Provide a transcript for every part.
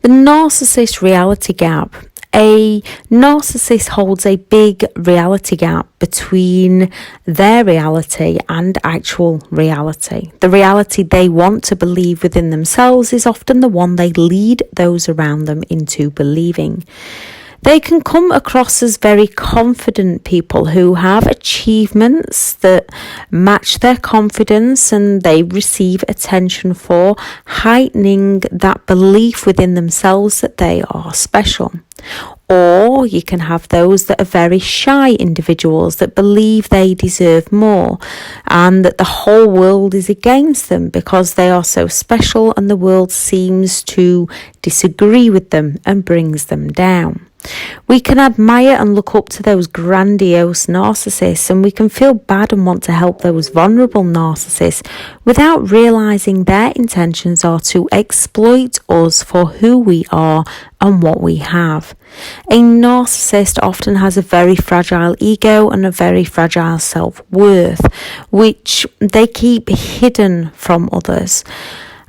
The narcissist reality gap. A narcissist holds a big reality gap between their reality and actual reality. The reality they want to believe within themselves is often the one they lead those around them into believing. They can come across as very confident people who have achievements that match their confidence and they receive attention for, heightening that belief within themselves that they are special. Or you can have those that are very shy individuals that believe they deserve more and that the whole world is against them because they are so special and the world seems to disagree with them and brings them down. We can admire and look up to those grandiose narcissists, and we can feel bad and want to help those vulnerable narcissists without realizing their intentions are to exploit us for who we are and what we have. A narcissist often has a very fragile ego and a very fragile self-worth, which they keep hidden from others,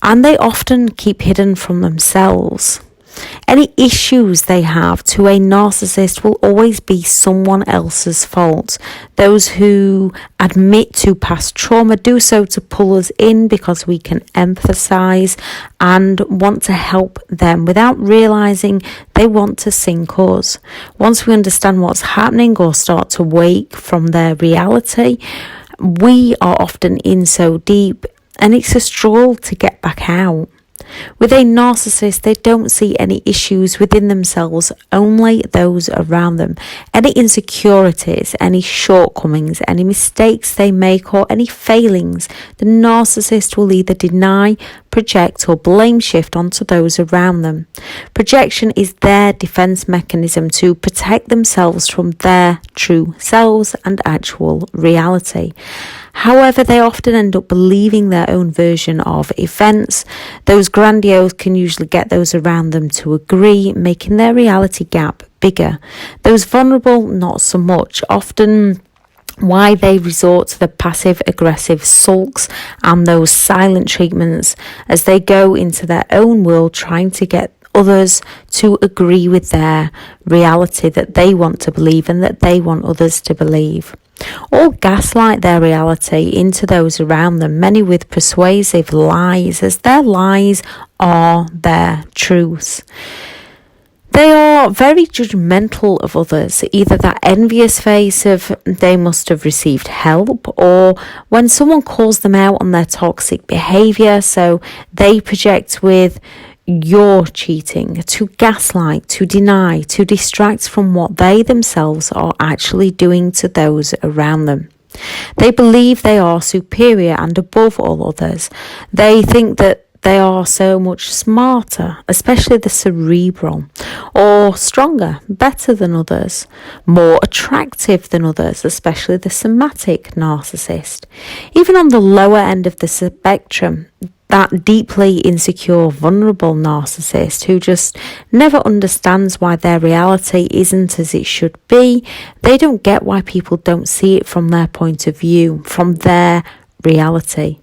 and they often keep hidden from themselves. Any issues they have to a narcissist will always be someone else's fault. Those who admit to past trauma do so to pull us in because we can empathise and want to help them without realising they want to sink us. Once we understand what's happening or start to wake from their reality, we are often in so deep and it's a struggle to get back out. With a narcissist, they don't see any issues within themselves, only those around them. Any insecurities, any shortcomings, any mistakes they make or any failings, the narcissist will either deny, project or blame shift onto those around them. Projection is their defense mechanism to protect themselves from their true selves and actual reality. However, they often end up believing their own version of events. Those grandiose can usually get those around them to agree, making their reality gap bigger. Those vulnerable, not so much. Often why they resort to the passive-aggressive sulks and those silent treatments as they go into their own world trying to get others to agree with their reality that they want to believe and that they want others to believe. All gaslight their reality into those around them, many with persuasive lies, as their lies are their truths. They are very judgmental of others, either that envious face of they must have received help, or when someone calls them out on their toxic behaviour, so they project with you're cheating, to gaslight, to deny, to distract from what they themselves are actually doing to those around them. They believe they are superior and above all others. They think that they are so much smarter, especially the cerebral, or stronger, better than others, more attractive than others, especially the somatic narcissist. Even on the lower end of the spectrum, that deeply insecure, vulnerable narcissist who just never understands why their reality isn't as it should be. They don't get why people don't see it from their point of view, from their reality.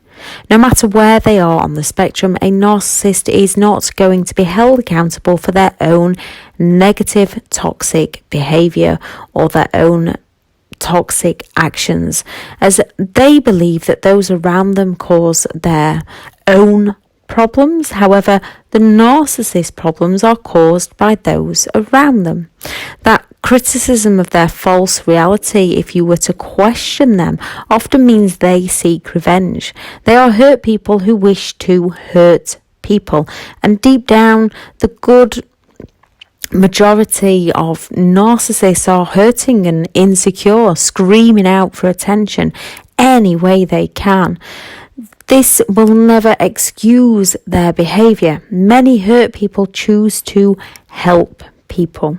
No matter where they are on the spectrum, a narcissist is not going to be held accountable for their own negative, toxic behaviour or their own toxic actions, as they believe that those around them cause their own problems. However, the narcissist problems are caused by those around them. That criticism of their false reality, if you were to question them, often means they seek revenge. They are hurt people who wish to hurt people, and deep down, the good majority of narcissists are hurting and insecure, screaming out for attention any way they can. This will never excuse their behaviour. Many hurt people choose to help people.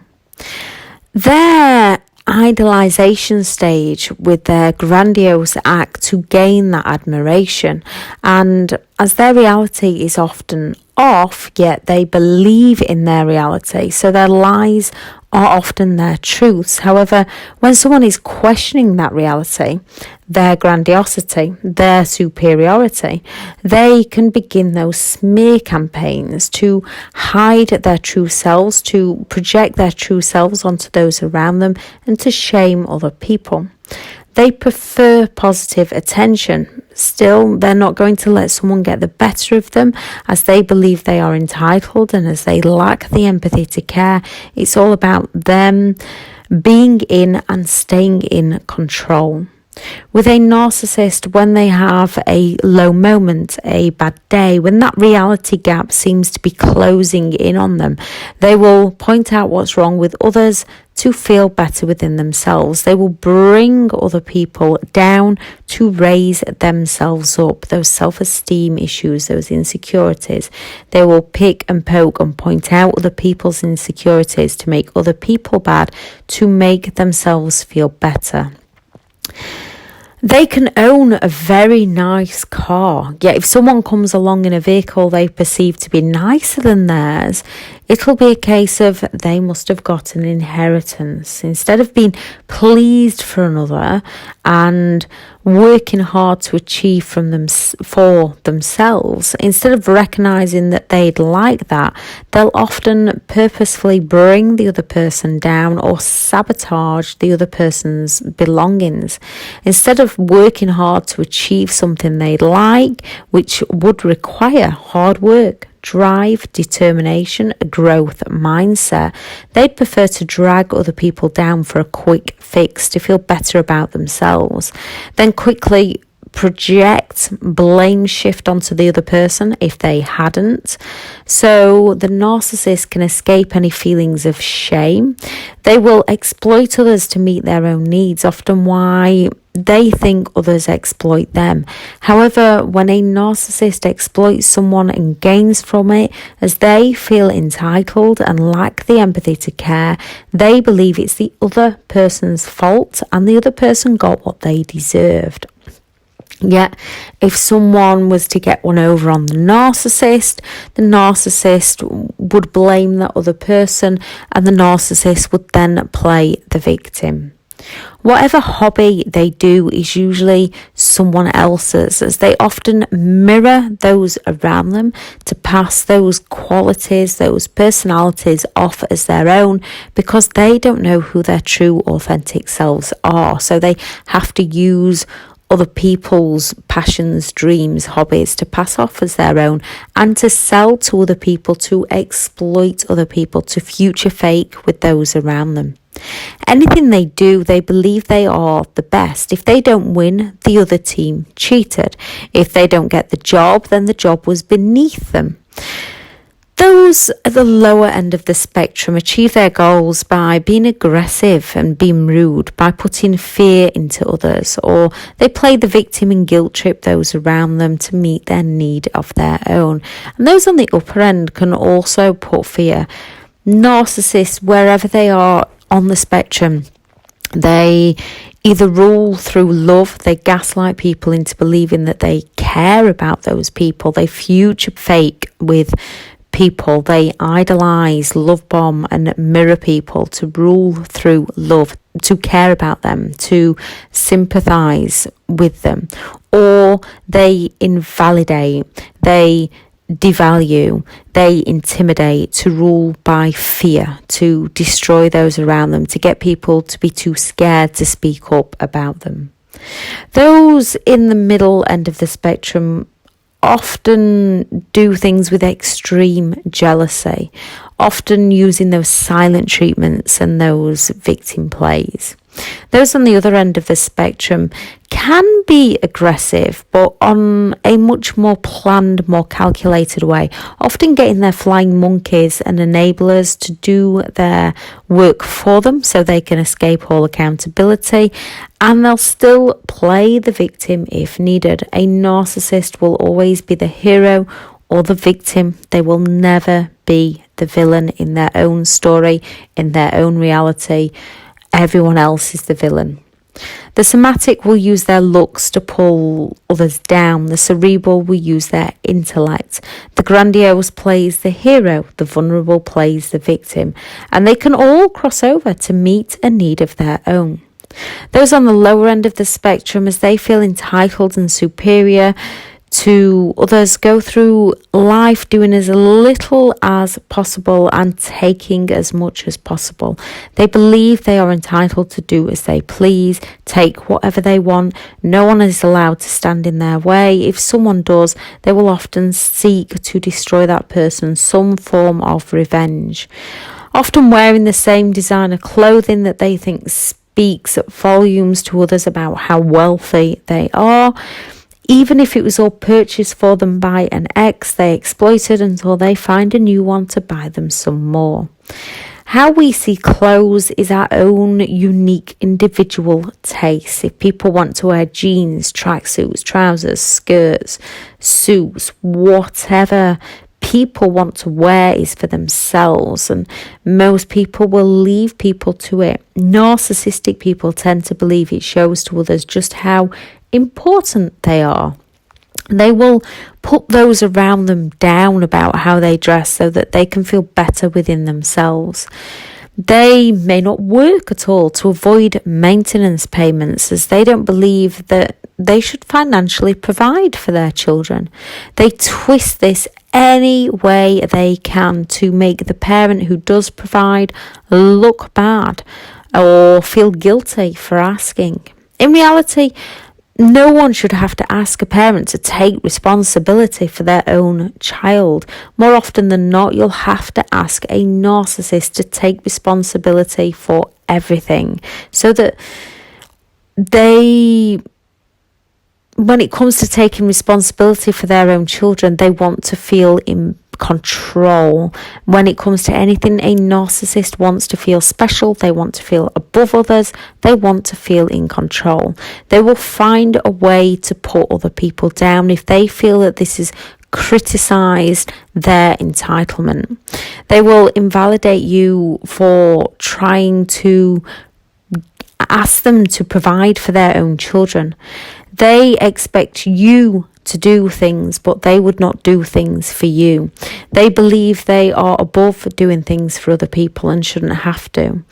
Their idolization stage with their grandiose act to gain that admiration, and as their reality is often off, yet they believe in their reality, so their lies are often their truths. However, when someone is questioning that reality, their grandiosity, their superiority, they can begin those smear campaigns to hide their true selves, to project their true selves onto those around them, and to shame other people. They prefer positive attention. Still, they're not going to let someone get the better of them, as they believe they are entitled and as they lack the empathy to care. It's all about them being in and staying in control. With a narcissist, when they have a low moment, a bad day, when that reality gap seems to be closing in on them, they will point out what's wrong with others to feel better within themselves. They will bring other people down to raise themselves up, those self-esteem issues, those insecurities. They will pick and poke and point out other people's insecurities to make other people bad, to make themselves feel better. They can own a very nice car, yet if someone comes along in a vehicle they perceive to be nicer than theirs, it'll be a case of they must have got an inheritance. Instead of being pleased for another and working hard to achieve for themselves, instead of recognising that they'd like that, they'll often purposefully bring the other person down or sabotage the other person's belongings. Instead of working hard to achieve something they'd like, which would require hard work, drive, determination, a growth mindset, they'd prefer to drag other people down for a quick fix to feel better about themselves, then quickly project blame shift onto the other person if they hadn't. So the narcissist can escape any feelings of shame. They will exploit others to meet their own needs, often why they think others exploit them. However, when a narcissist exploits someone and gains from it, as they feel entitled and lack the empathy to care, they believe it's the other person's fault and the other person got what they deserved. Yet, if someone was to get one over on the narcissist would blame that other person, and the narcissist would then play the victim. Whatever hobby they do is usually someone else's, as they often mirror those around them to pass those qualities, those personalities off as their own, because they don't know who their true authentic selves are. So they have to use other people's passions, dreams, hobbies to pass off as their own, and to sell to other people, to exploit other people, to future fake with those around them. Anything they do, they believe they are the best. If they don't win, the other team cheated. If they don't get the job, then the job was beneath them. Those at the lower end of the spectrum achieve their goals by being aggressive and being rude, by putting fear into others, or they play the victim and guilt trip those around them to meet their need of their own. And those on the upper end can also put fear. Narcissists, wherever they are on the spectrum, they either rule through love, they gaslight people into believing that they care about those people, they future fake with people, they idolize, love bomb and mirror people to rule through love, to care about them, to sympathize with them, or they invalidate, they devalue, they intimidate, to rule by fear, to destroy those around them, to get people to be too scared to speak up about them. Those in the middle end of the spectrum often do things with extreme jealousy, often using those silent treatments and those victim plays. Those on the other end of the spectrum can be aggressive, but on a much more planned, more calculated way, often getting their flying monkeys and enablers to do their work for them so they can escape all accountability, and they'll still play the victim if needed. A narcissist will always be the hero or the victim. They will never be the villain in their own story, in their own reality. Everyone else is the villain. The somatic will use their looks to pull others down. The cerebral will use their intellect. The grandiose plays the hero. The vulnerable plays the victim. And they can all cross over to meet a need of their own. Those on the lower end of the spectrum, as they feel entitled and superior to others, go through life doing as little as possible and taking as much as possible. They believe they are entitled to do as they please, take whatever they want. No one is allowed to stand in their way. If someone does, they will often seek to destroy that person, some form of revenge. Often wearing the same designer clothing that they think speaks volumes to others about how wealthy they are. Even if it was all purchased for them by an ex, they exploit it until they find a new one to buy them some more. How we see clothes is our own unique individual taste. If people want to wear jeans, tracksuits, trousers, skirts, suits, whatever people want to wear is for themselves, and most people will leave people to it. Narcissistic people tend to believe it shows to others just how important they are. They will put those around them down about how they dress so that they can feel better within themselves. They may not work at all to avoid maintenance payments, as they don't believe that they should financially provide for their children. They twist this any way they can to make the parent who does provide look bad or feel guilty for asking. In reality, no one should have to ask a parent to take responsibility for their own child. More often than not, you'll have to ask a narcissist to take responsibility for everything, so that when it comes to taking responsibility for their own children, they want to feel in control. When it comes to anything, a narcissist wants to feel special. They want to feel above others. They want to feel in control. They will find a way to put other people down if they feel that this is criticise their entitlement. They will invalidate you for trying to ask them to provide for their own children. They expect you to do things, but they would not do things for you. They believe they are above doing things for other people and shouldn't have to.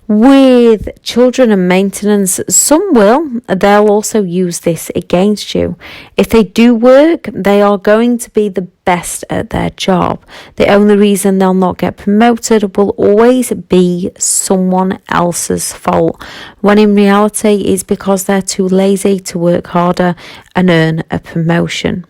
With children and maintenance, some will. They'll also use this against you. If they do work, they are going to be the best at their job. The only reason they'll not get promoted will always be someone else's fault, when in reality it's because they're too lazy to work harder and earn a promotion.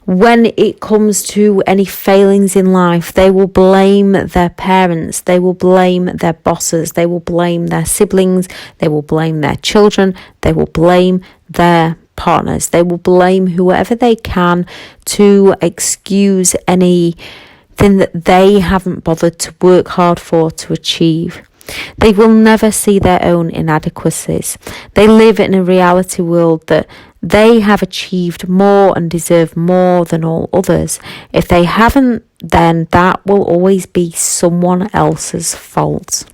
When it comes to any failings in life, they will blame their parents, they will blame their bosses, they will blame their siblings, they will blame their children, they will blame their partners, they will blame whoever they can to excuse anything that they haven't bothered to work hard for to achieve. They will never see their own inadequacies. They live in a reality world that they have achieved more and deserve more than all others. If they haven't, then that will always be someone else's fault.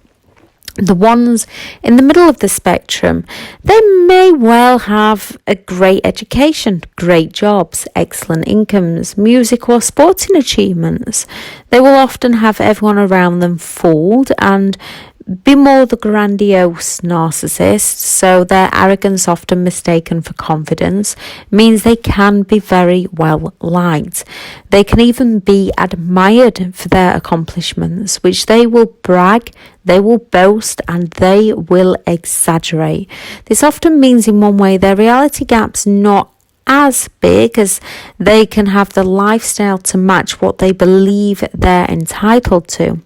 The ones in the middle of the spectrum, they may well have a great education, great jobs, excellent incomes, music or sporting achievements. They will often have everyone around them fooled and be more the grandiose narcissist, so their arrogance, often mistaken for confidence, means they can be very well liked. They can even be admired for their accomplishments, which they will brag, they will boast, and they will exaggerate. This often means, in one way, their reality gap's not as big, as they can have the lifestyle to match what they believe they're entitled to.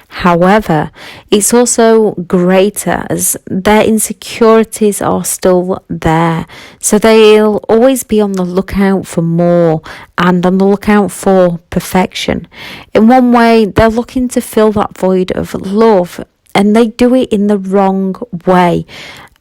However, it's also greater, as their insecurities are still there. So they'll always be on the lookout for more and on the lookout for perfection. In one way, they're looking to fill that void of love, and they do it in the wrong way,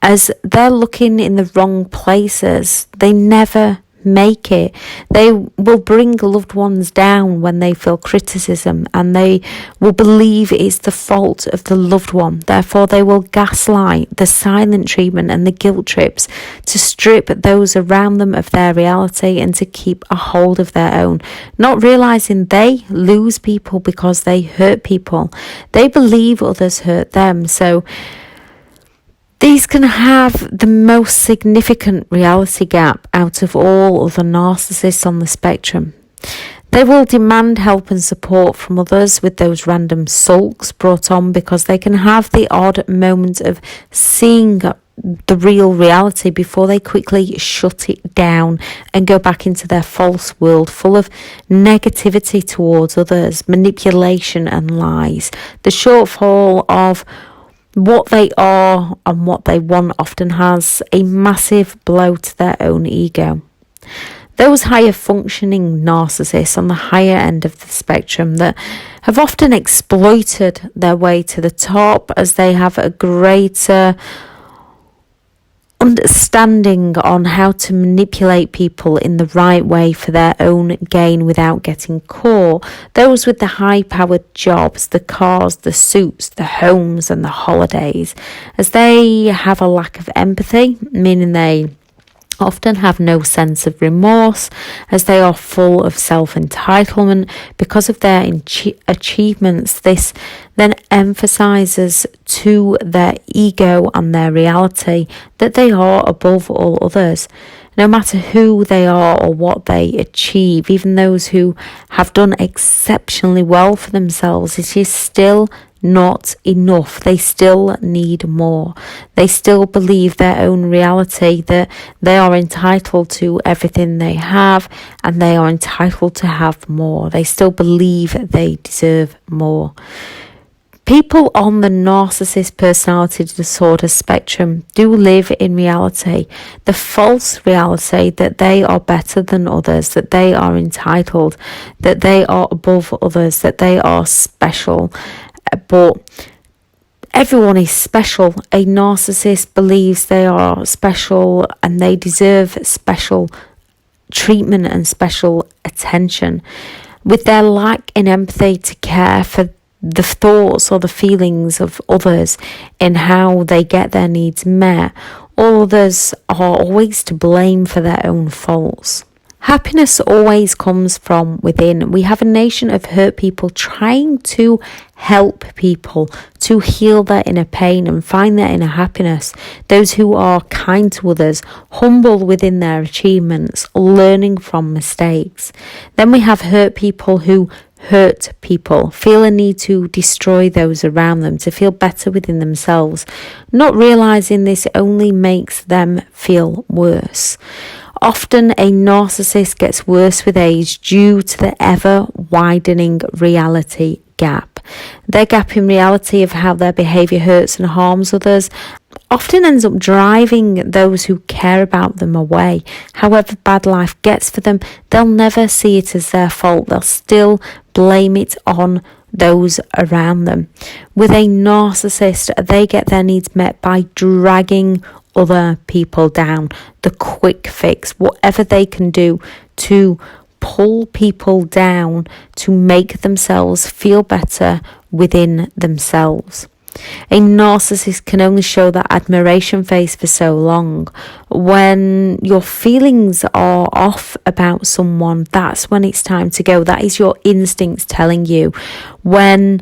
as they're looking in the wrong places. They never make it. They will bring loved ones down when they feel criticism, and they will believe it's the fault of the loved one. Therefore, they will gaslight, the silent treatment and the guilt trips to strip those around them of their reality and to keep a hold of their own, not realizing they lose people because they hurt people. They believe others hurt them. So these can have the most significant reality gap out of all other narcissists on the spectrum. They will demand help and support from others with those random sulks brought on because they can have the odd moment of seeing the real reality before they quickly shut it down and go back into their false world full of negativity towards others, manipulation and lies. The shortfall of what they are and what they want often has a massive blow to their own ego. Those higher functioning narcissists on the higher end of the spectrum that have often exploited their way to the top as they have a greater understanding on how to manipulate people in the right way for their own gain without getting caught. Those with the high-powered jobs, the cars, the suits, the homes and the holidays, as they have a lack of empathy, meaning they often have no sense of remorse, as they are full of self-entitlement because of their achievements. This then emphasizes to their ego and their reality that they are above all others. No matter who they are or what they achieve, even those who have done exceptionally well for themselves, it is still not enough. They still need more. They still believe their own reality, that they are entitled to everything they have and they are entitled to have more. They still believe they deserve more. People on the narcissist personality disorder spectrum do live in reality, the false reality that they are better than others, that they are entitled, that they are above others, that they are special. But everyone is special. A narcissist believes they are special and they deserve special treatment and special attention. With their lack in empathy to care for the thoughts or the feelings of others in how they get their needs met, all others are always to blame for their own faults. Happiness always comes from within. We have a nation of hurt people trying to help people to heal their inner pain and find their inner happiness. Those who are kind to others, humble within their achievements, learning from mistakes. Then we have hurt people who hurt people, feel a need to destroy those around them to feel better within themselves, not realizing this only makes them feel worse. Often a narcissist gets worse with age due to the ever-widening reality gap. Their gap in reality of how their behaviour hurts and harms others often ends up driving those who care about them away. However bad life gets for them, they'll never see it as their fault. They'll still blame it on those around them. With a narcissist, they get their needs met by dragging other people down, the quick fix, whatever they can do to pull people down to make themselves feel better within themselves. A narcissist can only show that admiration face for so long. When your feelings are off about someone, that's when it's time to go. That is your instincts telling you. When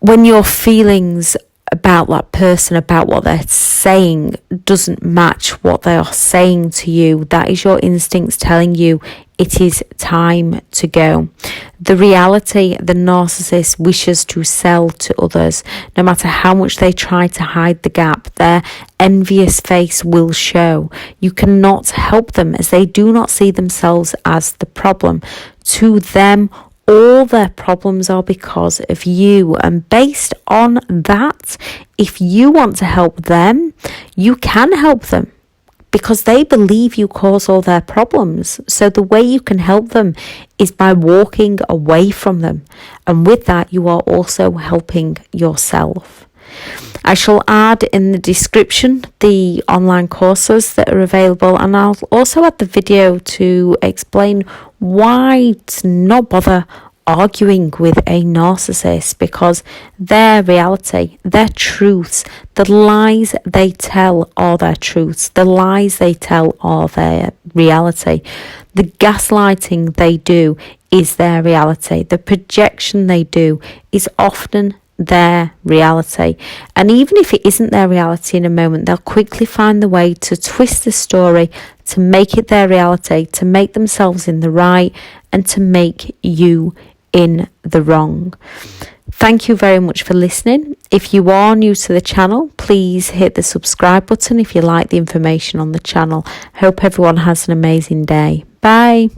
your feelings about that person, about what they're saying, doesn't match what they are saying to you, that is your instincts telling you it is time to go. The reality the narcissist wishes to sell to others, no matter how much they try to hide the gap, their envious face will show. You cannot help them as they do not see themselves as the problem. To them, all their problems are because of you, and based on that, if you want to help them, you can help them because they believe you cause all their problems. So the way you can help them is by walking away from them, and with that you are also helping yourself. I shall add in the description the online courses that are available, and I'll also add the video to explain why to not bother arguing with a narcissist, because their reality, their truths, the lies they tell are their truths, the lies they tell are their reality, the gaslighting they do is their reality, the projection they do is often their reality. And even if it isn't their reality in a moment, they'll quickly find the way to twist the story to make it their reality, to make themselves in the right, and to make you in the wrong. Thank you very much for listening. If you are new to the channel, please hit the subscribe button if you like the information on the channel. Hope everyone has an amazing day. Bye.